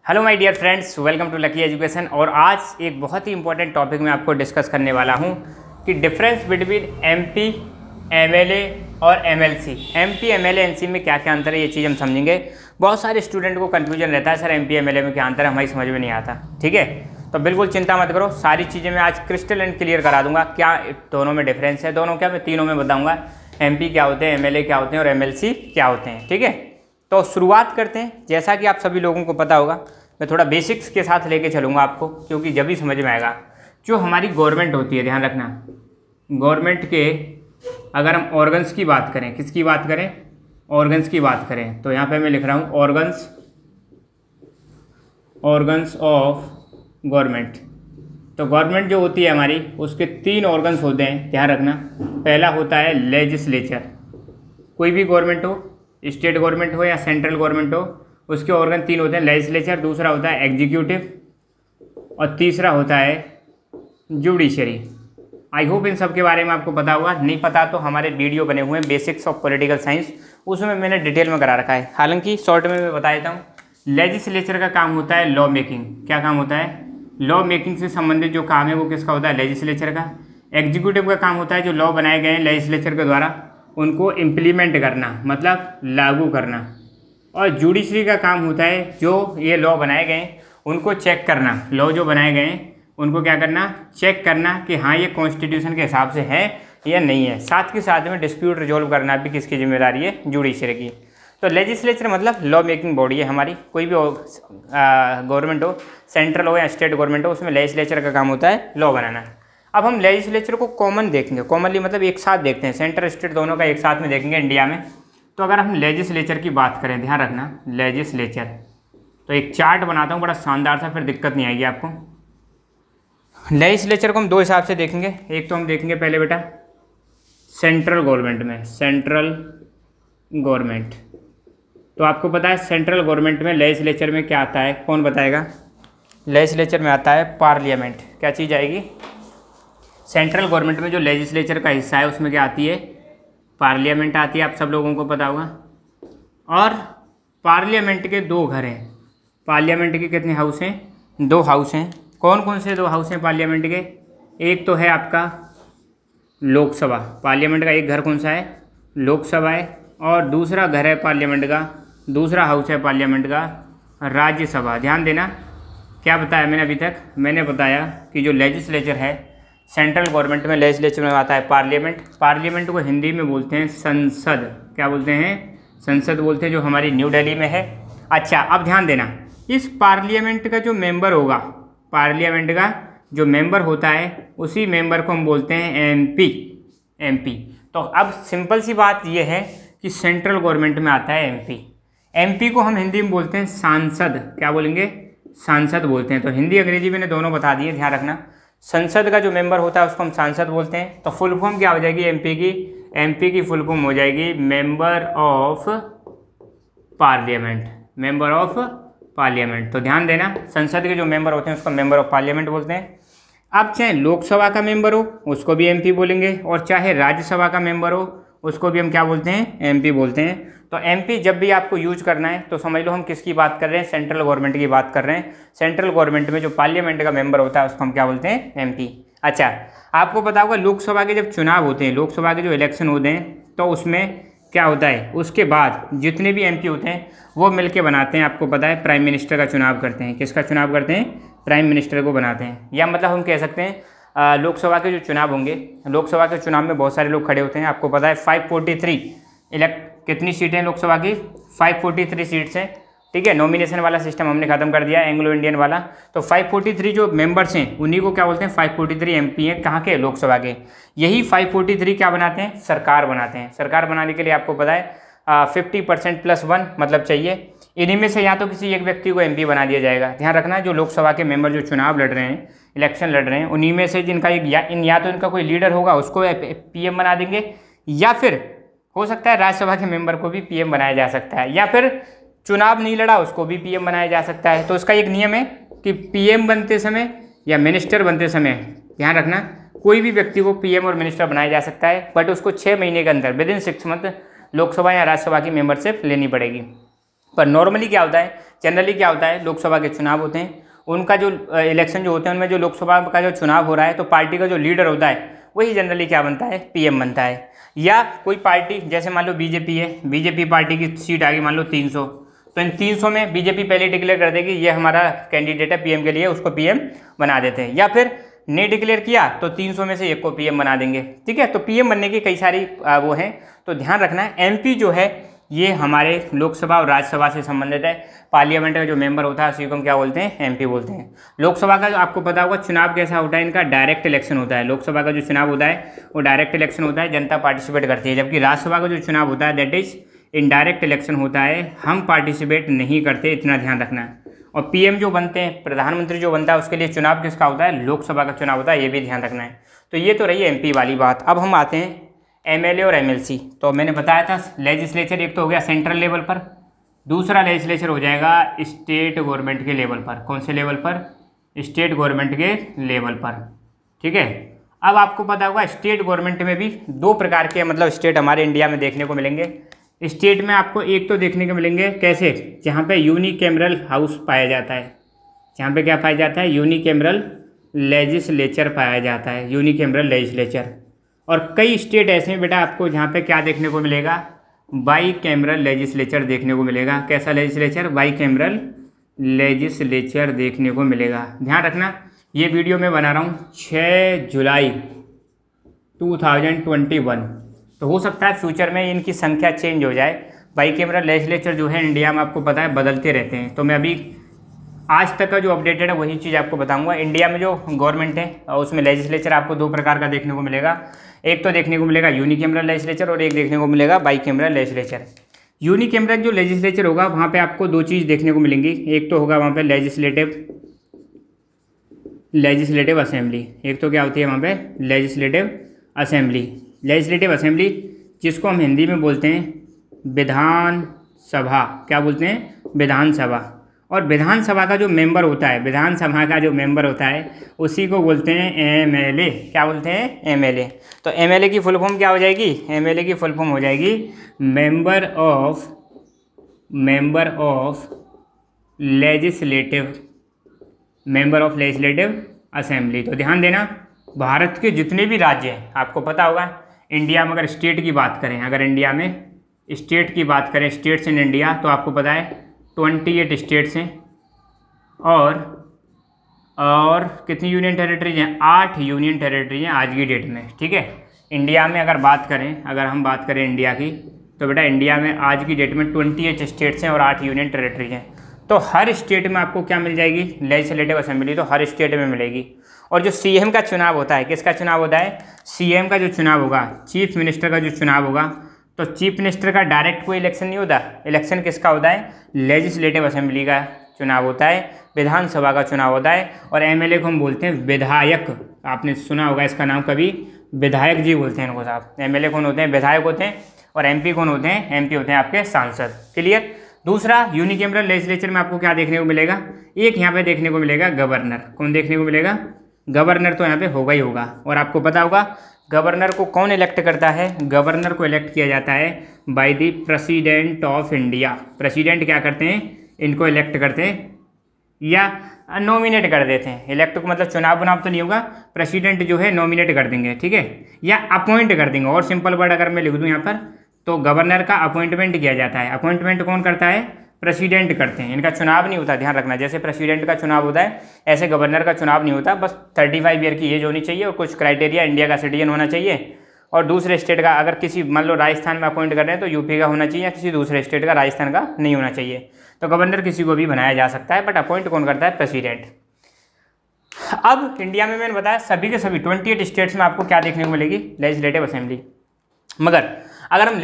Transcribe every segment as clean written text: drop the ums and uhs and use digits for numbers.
Hello my dear friends, welcome to lucky education. और आज एक बहुत ही इंपॉर्टेंट टॉपिक मैं आपको डिस्कस करने वाला हूं कि डिफरेंस बिटवीन एमपी, एमएलए और एमएलसी। एमपी, एमएलए, एनसी में क्या क्या अंतर है, ये चीज़ हम समझेंगे। बहुत सारे स्टूडेंट को कन्फ्यूजन रहता है, सर एमपी एमएलए में क्या अंतर है, हमारी समझ में नहीं आता। ठीक है, तो बिल्कुल चिंता मत करो, सारी चीज़ें मैं आज क्रिस्टल एंड क्लियर करा दूंगा। क्या दोनों में डिफरेंस है, दोनों क्या, मैं तीनों में बताऊँगा। एमपी क्या होते हैं, एमएलए क्या होते हैं और एमएलसी क्या होते हैं। ठीक है, तो शुरुआत करते हैं। जैसा कि आप सभी लोगों को पता होगा, मैं थोड़ा बेसिक्स के साथ लेके चलूँगा आपको, क्योंकि जब भी समझ में आएगा। जो हमारी गवर्नमेंट होती है, ध्यान रखना, गवर्नमेंट के अगर हम ऑर्गन्स की बात करें, किसकी बात करें, ऑर्गन्स की बात करें, तो यहाँ पे मैं लिख रहा हूँ ऑर्गन्स ऑफ गवर्नमेंट। तो गवर्नमेंट जो होती है हमारी, उसके 3 ऑर्गन्स होते हैं, ध्यान रखना। पहला होता है लेजिस्लेचर। कोई भी गवर्नमेंट हो, स्टेट गवर्नमेंट हो या सेंट्रल गवर्नमेंट हो, उसके ऑर्गन 3 होते हैं, लेजिस्लेचर, दूसरा होता है एग्जीक्यूटिव और तीसरा होता है जुडिशरी। आई होप इन सब के बारे में आपको पता होगा। नहीं पता तो हमारे वीडियो बने हुए हैं बेसिक्स ऑफ पॉलिटिकल साइंस, उसमें मैंने डिटेल में करा रखा है। हालांकि शॉर्ट में मैं बता देता हूँ। लेजिस्लेचर का काम होता है लॉ मेकिंग। क्या काम होता है? लॉ मेकिंग से संबंधित जो काम है वो किसका होता है? लेजिस्लेचर का। एग्जीक्यूटिव का काम होता है जो लॉ बनाए गए हैं लेजिस्लेचर के द्वारा, उनको इम्प्लीमेंट करना, मतलब लागू करना। और जुडिशरी का काम होता है जो ये लॉ बनाए गए हैं उनको चेक करना। लॉ जो बनाए गए हैं उनको क्या करना? चेक करना कि हाँ ये कॉन्स्टिट्यूशन के हिसाब से है या नहीं है। साथ के साथ में डिस्प्यूट रिजॉल्व करना भी किसकी जिम्मेदारी है? जुडिशरी की। तो लेजिस्लेचर मतलब लॉ मेकिंग बॉडी है हमारी। कोई भी गवर्नमेंट हो, सेंट्रल हो या स्टेट गवर्नमेंट हो, उसमें लेजिस्लेचर का काम होता है लॉ बनाना। अब हम लेजिस्लेचर को कॉमन देखेंगे, कॉमनली मतलब एक साथ देखते हैं, सेंट्रल स्टेट दोनों का एक साथ में देखेंगे इंडिया में। तो अगर हम लेजिस्लेचर की बात करें, ध्यान रखना, लेजिस्लेचर, तो एक चार्ट बनाता हूँ बड़ा शानदार सा, फिर दिक्कत नहीं आएगी आपको। लेजिस्लेचर को हम 2 हिसाब से देखेंगे। एक तो हम देखेंगे पहले बेटा सेंट्रल गवर्नमेंट में, सेंट्रल गवर्नमेंट। तो आपको पता है सेंट्रल गवर्नमेंट में लेजिस्लेचर में क्या आता है, कौन बताएगा? लेजिस्लेचर में आता है पार्लियामेंट। क्या चीज़ आएगी? सेंट्रल गवर्नमेंट में जो लेजिस्लेचर का हिस्सा है उसमें क्या आती है? पार्लियामेंट आती है, आप सब लोगों को पता होगा। और पार्लियामेंट के 2 घर हैं। पार्लियामेंट के कितने हाउस हैं? 2 हाउस हैं। कौन कौन से 2 हाउस हैं पार्लियामेंट के? एक तो है आपका लोकसभा। पार्लियामेंट का एक घर कौन सा है? लोकसभा है। और दूसरा घर है पार्लियामेंट का, दूसरा हाउस है पार्लियामेंट का, राज्यसभा। ध्यान देना, क्या बताया मैंने अभी तक? मैंने बताया कि जो लेजिस्लेचर है सेंट्रल गवर्नमेंट में, लेजिस्लेचर में आता है पार्लियामेंट। पार्लियामेंट को हिंदी में बोलते हैं संसद। क्या बोलते हैं? संसद बोलते हैं, जो हमारी न्यू दिल्ली में है। अच्छा, अब ध्यान देना, इस पार्लियामेंट का जो मेंबर होगा, पार्लियामेंट का जो मेंबर होता है, उसी मेंबर को हम बोलते हैं एमपी। एमपी। तो अब सिंपल सी बात यह है कि सेंट्रल गवर्नमेंट में आता है एमपी। एमपी को हम हिंदी में बोलते हैं सांसद। क्या बोलेंगे? सांसद बोलते हैं। तो हिंदी अंग्रेजी मैंने दोनों बता दिए, ध्यान रखना। संसद का जो मेंबर होता है उसको हम सांसद बोलते हैं। तो फुल फॉर्म क्या हो जाएगी एमपी की? एमपी की फुल फॉर्म हो जाएगी member of parliament. Member of parliament. तो ध्यान देना, संसद के जो मेंबर होते हैं उसको मेंबर ऑफ पार्लियामेंट बोलते हैं। अब चाहे लोकसभा का मेंबर हो उसको भी एमपी बोलेंगे, और चाहे राज्यसभा का मेंबर हो उसको भी हम क्या बोलते हैं? एमपी बोलते हैं। तो एमपी जब भी आपको यूज करना है तो समझ लो हम किसकी बात कर रहे हैं? सेंट्रल गवर्नमेंट की बात कर रहे हैं। सेंट्रल गवर्नमेंट में जो पार्लियामेंट का मेंबर होता है उसको हम क्या बोलते हैं? एमपी। अच्छा, आपको पता होगा लोकसभा के जब चुनाव होते हैं, लोकसभा के जो इलेक्शन होते हैं, तो उसमें क्या होता है? उसके बाद जितने भी एमपी होते हैं वो मिलके बनाते हैं, आपको पता है, प्राइम मिनिस्टर का चुनाव करते हैं। किसका चुनाव करते हैं? प्राइम मिनिस्टर को बनाते हैं। या मतलब हम कह सकते हैं लोकसभा के जो चुनाव होंगे, लोकसभा के चुनाव में बहुत सारे लोग खड़े होते हैं। आपको पता है 543 कितनी सीटें हैं लोकसभा की? 543 सीट्स हैं। ठीक है, नॉमिनेशन वाला सिस्टम हमने खत्म कर दिया, एंग्लो इंडियन वाला। तो 543 जो मेंबर्स हैं उन्हीं को क्या बोलते हैं? 543 एमपी हैं। कहाँ के? लोकसभा के। यही 543 क्या बनाते हैं? सरकार बनाते हैं। सरकार बनाने के लिए आपको पता है 50% + 1 मतलब चाहिए। इन्हीं में से या तो किसी एक व्यक्ति को एमपी बना दिया जाएगा। ध्यान रखना, जो लोकसभा के मेंबर जो चुनाव लड़ रहे हैं, इलेक्शन लड़ रहे हैं, उन्हीं में से जिनका या तो इनका कोई लीडर होगा उसको पीएम बना देंगे, या फिर हो सकता है राज्यसभा के मेंबर को भी पीएम बनाया जा सकता है, या फिर चुनाव नहीं लड़ा उसको भी पीएम बनाया जा सकता है। तो इसका एक नियम है कि पीएम बनते समय या मिनिस्टर बनते समय, ध्यान रखना, कोई भी व्यक्ति को पीएम और मिनिस्टर बनाया जा सकता है, बट उसको 6 महीने के अंदर, विदिन 6 मंथ, लोकसभा या राज्यसभा की मेंबरशिप लेनी पड़ेगी। पर नॉर्मली क्या होता है, जनरली क्या होता है, लोकसभा के चुनाव होते हैं, उनका जो इलेक्शन जो होते हैं उनमें जो लोकसभा का जो चुनाव हो रहा है तो पार्टी का जो लीडर होता है वही जनरली क्या बनता है, पीएम बनता है। या कोई पार्टी जैसे मान लो बीजेपी है, बीजेपी पार्टी की सीट आ गई मान लो 300, तो इन 300 में बीजेपी पहले डिक्लेयर कर देगी ये हमारा कैंडिडेट है पीएम के लिए, उसको पीएम बना देते हैं। या फिर ने डिक्लेयर किया तो 300 में से एक को पीएम बना देंगे, ठीक है। तो पीएम बनने की कई सारी वो हैं, तो ध्यान रखना है। एमपी जो है ये हमारे लोकसभा और राज्यसभा से संबंधित है। पार्लियामेंट का जो मेंबर होता है उसी को हम क्या बोलते हैं, एमपी बोलते हैं। लोकसभा का जो आपको पता होगा चुनाव कैसा होता है, इनका डायरेक्ट इलेक्शन होता है। लोकसभा का जो चुनाव होता है वो डायरेक्ट इलेक्शन होता है, जनता पार्टिसिपेट करती है। जबकि राज्यसभा का जो चुनाव होता है दैट इज इनडायरेक्ट इलेक्शन होता है, हम पार्टिसिपेट नहीं करते, इतना ध्यान रखना है। और पीएम जो बनते हैं, प्रधानमंत्री जो बनता है, उसके लिए चुनाव किसका होता है, लोकसभा का चुनाव होता है, ये भी ध्यान रखना है। तो ये तो रही एमपी वाली बात। अब हम आते हैं एमएलए और एमएलसी। तो मैंने बताया था लेजिस्लेचर एक तो हो गया सेंट्रल लेवल पर, दूसरा लेजिस्लेचर हो जाएगा स्टेट गवर्नमेंट के लेवल पर। कौन से लेवल पर, स्टेट गवर्नमेंट के लेवल पर, ठीक है। अब आपको पता होगा स्टेट गवर्नमेंट में भी दो प्रकार के मतलब स्टेट हमारे इंडिया में देखने को मिलेंगे। स्टेट में आपको एक तो देखने को मिलेंगे कैसे, जहाँ पे यूनिकैमरल हाउस पाया जाता है, जहाँ पे क्या पाया जाता है, यूनिकैमरल लेजिस्लेचर पाया जाता है, यूनिकैमरल लेजिस्लेचर। और कई स्टेट ऐसे हैं बेटा आपको जहाँ पे क्या देखने को मिलेगा, बाई कैमरल लेजिस्लेचर देखने को मिलेगा। कैसा लेजिस्लेचर, बाई कैमरल लेजिस्लेचर देखने को मिलेगा। ध्यान रखना, ये वीडियो मैं बना रहा हूँ 6 जुलाई 2021, तो हो सकता है फ्यूचर में इनकी संख्या चेंज हो जाए। बाई कैमरल लेजिस्लेचर जो है इंडिया में आपको पता है बदलते रहते हैं, तो मैं अभी आज तक का जो अपडेटेड है वही चीज़ आपको बताऊंगा। इंडिया में जो गवर्नमेंट है और उसमें लेजिस्लेचर आपको दो प्रकार का देखने को मिलेगा। एक तो देखने को मिलेगा यूनिकैमरल लेजिस्लेचर और एक देखने को मिलेगा बाईकैमरल लेजिस्लेचर। यूनिकैमरल जो लेजिस्लेचर होगा वहाँ पे आपको दो चीज़ देखने को मिलेंगी। एक तो होगा वहाँ पे लेजिस्लेटिव असेंबली, एक तो क्या होती है वहाँ पे लेजिस्लेटिव असेंबली। लेजिस्लेटिव असेंबली जिसको हम हिंदी में बोलते हैं विधान सभा, क्या बोलते हैं, विधानसभा। और विधानसभा का जो मेंबर होता है, विधानसभा का जो मेंबर होता है उसी को बोलते हैं एमएलए। क्या बोलते हैं, एमएलए। तो एमएलए की फुल फॉर्म क्या हो जाएगी, एमएलए की फुल फॉर्म हो जाएगी मेंबर ऑफ लेजिस्लेटिव असेंबली। तो ध्यान देना, भारत के जितने भी राज्य हैं आपको पता होगा, इंडिया में अगर स्टेट की बात करें, अगर इंडिया में स्टेट की बात करें, स्टेट्स इन इंडिया, तो आपको पता है 28 स्टेट्स हैं और कितनी यूनियन टेरिटरीज हैं, 8 यूनियन टेरिटरी हैं आज की डेट में, ठीक है। इंडिया में अगर हम बात करें इंडिया की, तो बेटा इंडिया में आज की डेट में 28 स्टेट्स हैं और 8 यूनियन टेरिटरीज हैं। तो हर स्टेट में आपको क्या मिल जाएगी, लेजिस्लेटिव असेंबली तो हर स्टेट में मिलेगी। और जो सीएम का चुनाव होता है, किसका चुनाव होता है, सीएम का जो चुनाव होगा, चीफ मिनिस्टर का जो चुनाव होगा, तो चीफ मिनिस्टर का डायरेक्ट कोई इलेक्शन नहीं होता, इलेक्शन किसका होता है, लेजिस्लेटिव असेंबली का चुनाव होता है, विधानसभा का चुनाव होता है। और एमएलए को हम बोलते हैं विधायक, आपने सुना होगा इसका नाम कभी, विधायक जी बोलते हैं इनको साहब। एमएलए कौन होते हैं, विधायक होते हैं। और एमपी कौन होते हैं, एमपी होते हैं आपके सांसद। क्लियर। दूसरा यूनिकैमरल लेजिस्लेचर में आपको क्या देखने को मिलेगा, एक यहाँ पे देखने को मिलेगा गवर्नर। कौन देखने को मिलेगा, गवर्नर तो यहाँ पे होगा ही होगा। और आपको पता होगा गवर्नर को कौन इलेक्ट करता है, गवर्नर को इलेक्ट किया जाता है by the president of India. President क्या करते हैं, इनको इलेक्ट करते हैं या नॉमिनेट कर देते हैं। इलेक्ट को मतलब चुनाव तो नहीं होगा, प्रेसिडेंट जो है नॉमिनेट कर देंगे, ठीक है, या अपॉइंट कर देंगे। और सिंपल वर्ड अगर मैं लिख दूँ यहाँ पर, तो गवर्नर का अपॉइंटमेंट किया जाता है। अपॉइंटमेंट कौन करता है, प्रेसिडेंट करते हैं। इनका चुनाव नहीं होता, ध्यान रखना। जैसे प्रेसिडेंट का चुनाव होता है ऐसे गवर्नर का चुनाव नहीं होता। बस 35 ईयर की एज होनी चाहिए और कुछ क्राइटेरिया, इंडिया का सिटीजन होना चाहिए। और दूसरे स्टेट का, अगर किसी मान लो राजस्थान में अपॉइंट कर रहे हैं तो यूपी का होना चाहिए, या किसी दूसरे स्टेट का, राजस्थान का नहीं होना चाहिए। तो गवर्नर किसी को भी बनाया जा सकता है, बट अपॉइंट कौन करता है, प्रेसिडेंट। अब इंडिया में मैंने बताया सभी के सभी 28 स्टेट्स में आपको क्या देखने को मिलेगी, लेजिस्लेटिव असेंबली। मगर अगर हम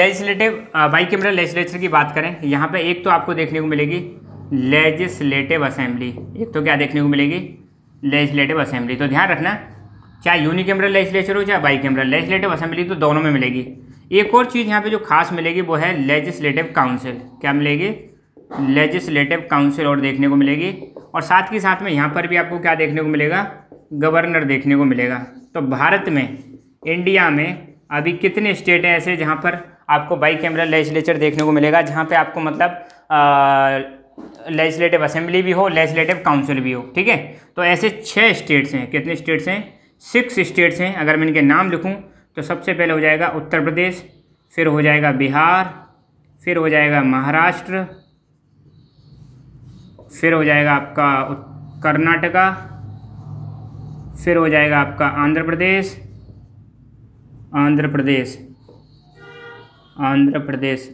बाईकैमरल लेजिस्लेचर की बात करें, यहाँ पे एक तो आपको देखने को मिलेगी लेजिस्लेटिव असेंबली, एक तो क्या देखने को मिलेगी, लेजिस्लेटिव असेंबली। तो ध्यान रखना, चाहे यूनिकैमरल लेजिस्लेचर हो चाहे बाईकैमरल, लेजिस्लेटिव असेंबली तो दोनों में मिलेगी। एक और चीज़ यहाँ पे जो खास मिलेगी वो है लेजिस्लेटिव काउंसिल। क्या मिलेगी, लेजिस्लेटिव काउंसिल और देखने को मिलेगी। और साथ ही साथ में यहाँ पर भी आपको क्या देखने को मिलेगा, गवर्नर देखने को मिलेगा। तो भारत में, इंडिया में अभी कितने स्टेट हैं ऐसे जहाँ पर आपको बाईकैमरल लेजिस्लेचर देखने को मिलेगा, जहाँ पे आपको मतलब लेजिस्लेटिव असेंबली भी हो, लेजिस्लेटिव काउंसिल भी हो, ठीक है। तो ऐसे 6 स्टेट्स हैं। कितने स्टेट्स हैं? 6 स्टेट्स हैं। अगर मैं इनके नाम लिखूं तो सबसे पहले हो जाएगा उत्तर प्रदेश, फिर हो जाएगा बिहार, फिर हो जाएगा महाराष्ट्र, फिर हो जाएगा आपका कर्नाटका, फिर हो जाएगा आपका आंध्र प्रदेश,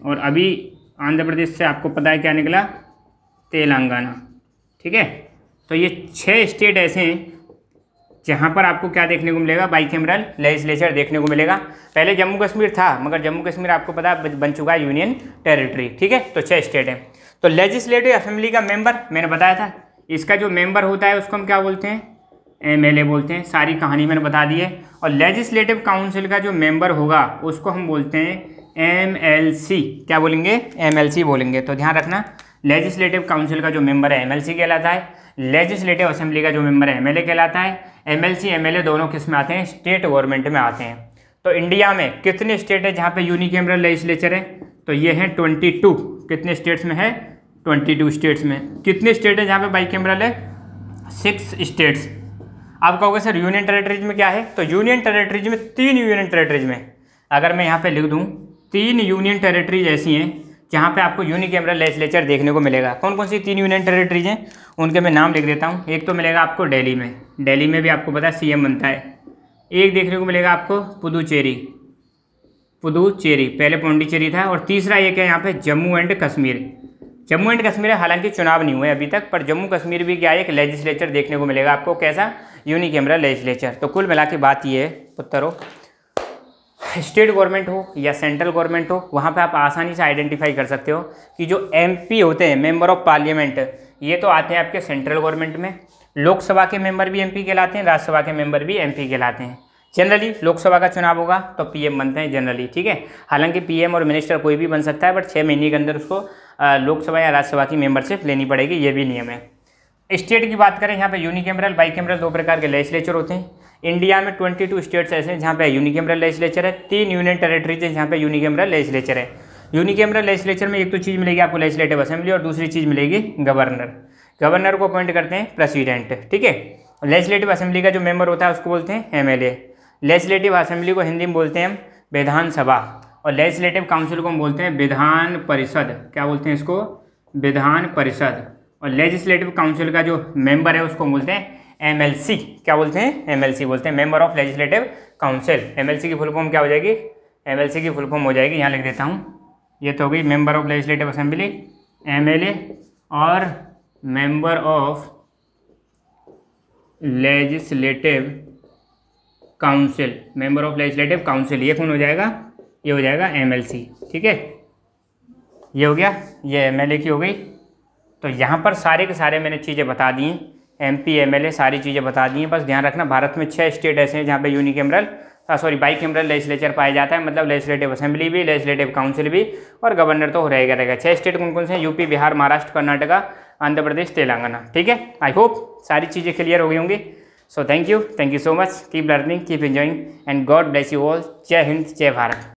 और अभी आंध्र प्रदेश से आपको पता है क्या निकला? तेलंगाना, ठीक है। तो ये 6 स्टेट ऐसे हैं जहाँ पर आपको क्या देखने को मिलेगा? बाइकैमरल लेजिस्लेचर देखने को मिलेगा। पहले जम्मू कश्मीर था, मगर जम्मू कश्मीर आपको पता है बन चुका है यूनियन टेरिटरी, ठीक है। तो 6 स्टेट हैं। तो लेजिस्लेटिव असेंबली का मेंबर मैंने बताया था, इसका जो मेंबर होता है उसको हम क्या बोलते हैं? MLA बोलते हैं। सारी कहानी मैंने बता दी है। और लेजिस्लेटिव काउंसिल का जो मेंबर होगा उसको हम बोलते हैं MLC। क्या बोलेंगे? MLC बोलेंगे। तो ध्यान रखना, लेजिस्लेटिव काउंसिल का जो मेंबर है MLC कहलाता है, लेजिस्लेटिव असेंबली का जो मेंबर है MLA कहलाता है। MLC MLA दोनों किस में आते हैं? स्टेट गवर्नमेंट में आते हैं। तो इंडिया में कितने स्टेट है जहाँ पे यूनिकैमरल लेजिस्लेचर है? तो ये है 22। कितने स्टेट्स में है? 22 स्टेट्स में। कितने स्टेट है जहाँ पे बाइकैमरल है? 6 स्टेट्स। आप कहोगे सर यूनियन टेरिटरीज में क्या है? तो यूनियन टेरिटरीज में 3 यूनियन टेरिटरीज में, अगर मैं यहाँ पे लिख दूँ 3 यूनियन टेरिटरीज ऐसी हैं जहाँ पे आपको यूनिकैमरल लेजिस्लेचर देखने को मिलेगा। कौन कौन सी 3 यूनियन टेरिटरीज हैं? उनके मैं नाम लिख देता हूँ। एक तो मिलेगा आपको दिल्ली में, दिल्ली में भी आपको पता है CM बनता है। एक देखने को मिलेगा आपको पुदुचेरी, पहले पौंडीचेरी था। और तीसरा एक है यहाँ पे जम्मू एंड कश्मीर। जम्मू एंड कश्मीर हालांकि चुनाव नहीं हुए अभी तक, पर जम्मू कश्मीर भी क्या है? एक लेजिस्लेचर देखने को मिलेगा आपको। कैसा? Unicameral legislature. तो कुल मिला के बात ये है पुत्रों, स्टेट गवर्नमेंट हो या सेंट्रल गवर्नमेंट हो, वहाँ पे आप आसानी से आइडेंटिफाई कर सकते हो कि जो MP होते हैं, मेंबर ऑफ पार्लियामेंट, ये तो आते हैं आपके सेंट्रल गवर्नमेंट में। लोकसभा के मेंबर भी MP कहलाते हैं, राज्यसभा के मेंबर भी MP कहलाते हैं। जनरली लोकसभा का चुनाव होगा तो PM बनते हैं जनरली, ठीक है। हालांकि PM और मिनिस्टर कोई भी बन सकता है, बट 6 महीने के अंदर उसको लोकसभा या राज्यसभा की मेंबरशिप लेनी पड़ेगी, ये भी नियम है। स्टेट की बात करें, यहाँ पे यूनिकैमरल बाइकैमरल 2 प्रकार के लेजिस्लेचर होते हैं। इंडिया में 22 स्टेट्स ऐसे हैं जहाँ पे यूनिकैमरल लेजिस्लेचर है। 3 यूनियन टेरिटरीज है जहाँ पे यूनिकैमरल लेजिस्लेचर है। यूनिकैमरल लेजिस्लेचर में एक तो चीज़ मिलेगी आपको लेजिस्लेटिव असेंबली, और दूसरी चीज़ मिलेगी गवर्नर। गवर्नर को अपॉइंट करते हैं प्रेसिडेंट, ठीक है। लेजिस्लेटिव असेंबली का जो मेंबर होता है उसको बोलते हैं MLA। लेजिस्लेटिव असेंबली को हिंदी में बोलते हैं हम विधानसभा, और लेजिस्लेटिव काउंसिल को हम बोलते हैं विधान परिषद। क्या बोलते हैं इसको? विधान परिषद। और लेजिस्लेटिव काउंसिल का जो मेंबर है उसको बोलते हैं MLC। क्या बोलते हैं? MLC बोलते हैं, member of legislative council. MLC की फुल फॉर्म क्या हो जाएगी? MLC की फुल फॉर्म हो जाएगी, यहाँ लिख देता हूँ, ये तो हो गई member of legislative assembly MLA, और member of legislative council, member of legislative council, ये कौन हो जाएगा? ये हो जाएगा MLC, ठीक है। ये हो गया, ये MLA की हो गई। तो यहाँ पर सारे के सारे मैंने चीज़ें बता दी हैं, MP MLA सारी चीज़ें बता दी हैं। बस ध्यान रखना, भारत में 6 स्टेट ऐसे हैं जहाँ पे यूनिकैमरल बाइकैमरल लेजिस्लेचर पाया जाता है, मतलब लेजिस्लेटिव असेंबली भी, लेजिस्लेटिव काउंसिल भी, और गवर्नर तो रहेगा। 6 स्टेट कौन कौन से हैं? UP, बिहार, महाराष्ट्र, कर्नाटका, आंध्र प्रदेश, तेलंगाना, ठीक है। आई होप सारी चीज़ें क्लियर हो गई होंगी। So thank you so much, keep learning, keep enjoying, and God bless you all. जय हिंद, जय भारत।